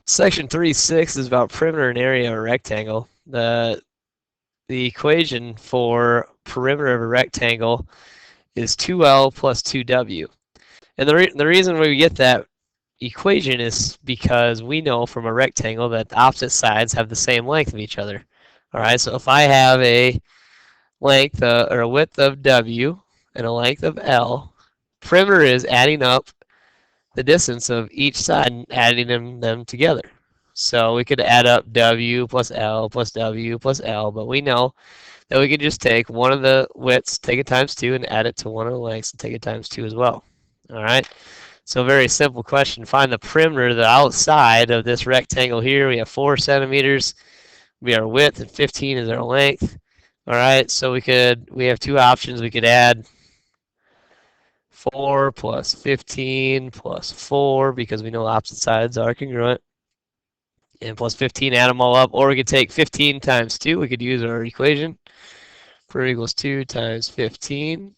Section 3.6 is about perimeter and area of a rectangle. The equation for perimeter of a rectangle is 2L plus 2W. And the reason we get that equation is because we know from a rectangle that the opposite sides have the same length of each other. All right, so if I have a length or a width of W and a length of L, perimeter is adding up the distance of each side and adding them together. So we could add up W plus L plus W plus L, but we know that we could just take one of the widths, take it times 2, and add it to one of the lengths and take it times 2 as well. All right. So very simple question. Find the perimeter, the outside of this rectangle here. We have 4 centimeters. Be our width, and 15 is our length. All right. So we have two options. We could add 4 plus 15 plus 4 because we know opposite sides are congruent. And plus 15, add them all up. Or we could take 15 times 2. We could use our equation. Perimeter equals 2 times 15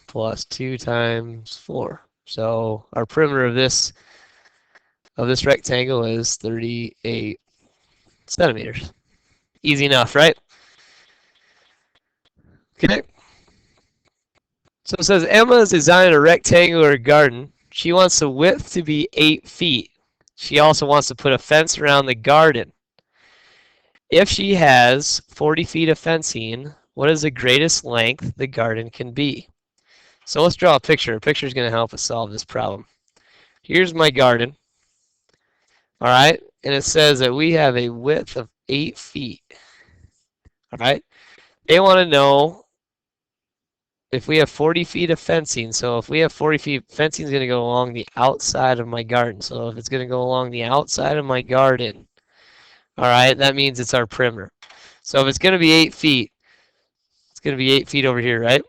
plus 2 times 4. So our perimeter of this rectangle is 38 centimeters. Easy enough, right? Okay. So it says Emma is designing a rectangular garden. She wants the width to be 8 feet. She also wants to put a fence around the garden. If she has 40 feet of fencing, what is the greatest length the garden can be? So let's draw a picture. A picture is going to help us solve this problem. Here's my garden. All right. And it says that we have a width of 8 feet. All right. They want to know if we have 40 feet of fencing. So if we have 40 feet, fencing is going to go along the outside of my garden. So if it's going to go along the outside of my garden, all right, that means it's our perimeter. So if it's going to be 8 feet, it's going to be 8 feet over here, right?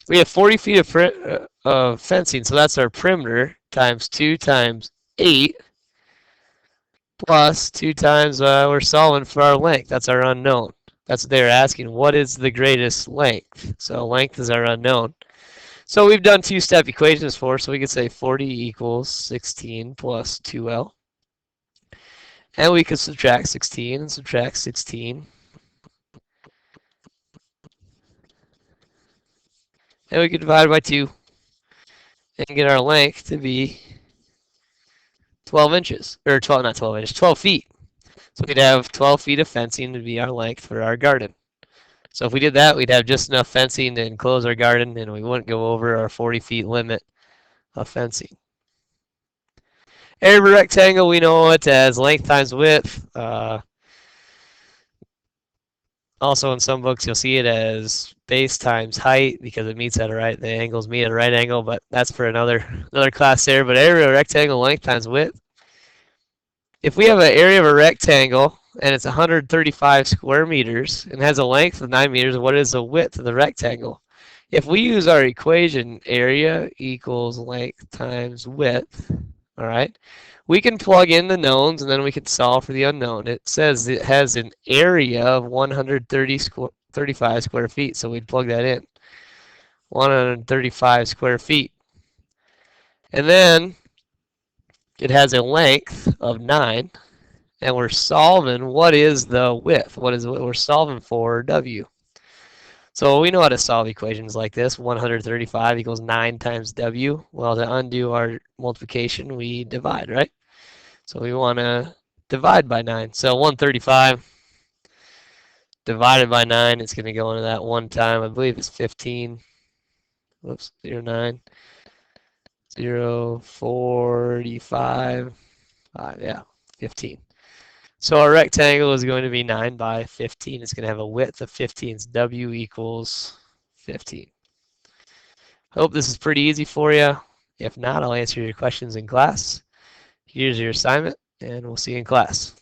We have 40 feet of fencing, so that's our perimeter times 2 times 8 plus 2 times we're solving for our length. That's our unknown. That's what they're asking. What is the greatest length? So length is our unknown. So we've done two-step equations for, so we could say 40 equals 16 plus 2L. And we could subtract 16 and subtract 16. And we could divide by 2 and get our length to be 12 inches. Or 12, not 12 inches, 12 feet. So we'd have 12 feet of fencing to be our length for our garden. So if we did that, we'd have just enough fencing to enclose our garden, and we wouldn't go over our 40 feet limit of fencing. Area of a rectangle, we know it as length times width. Also in some books, you'll see it as base times height because it meets at a right, the angles meet at a right angle, but that's for another class there. But area of a rectangle, length times width. If we have an area of a rectangle and it's 135 square meters and has a length of 9 meters, what is the width of the rectangle? If we use our equation, area equals length times width, all right, we can plug in the knowns and then we can solve for the unknown. It says it has an area of 135 square feet, so we'd plug that in. 135 square feet. And then it has a length of 9, and we're solving what is the width. What is what we're solving for, W. So we know how to solve equations like this. 135 equals 9 times W. Well, to undo our multiplication, we divide, right? So we want to divide by 9. So 135 divided by 9, it's going to go into that one time. I believe it's 15. Whoops, 0, 9. 0, 45. 5, yeah, 15. So our rectangle is going to be 9 by 15. It's going to have a width of 15. So W equals 15. Hope this is pretty easy for you. If not, I'll answer your questions in class. Here's your assignment, and we'll see you in class.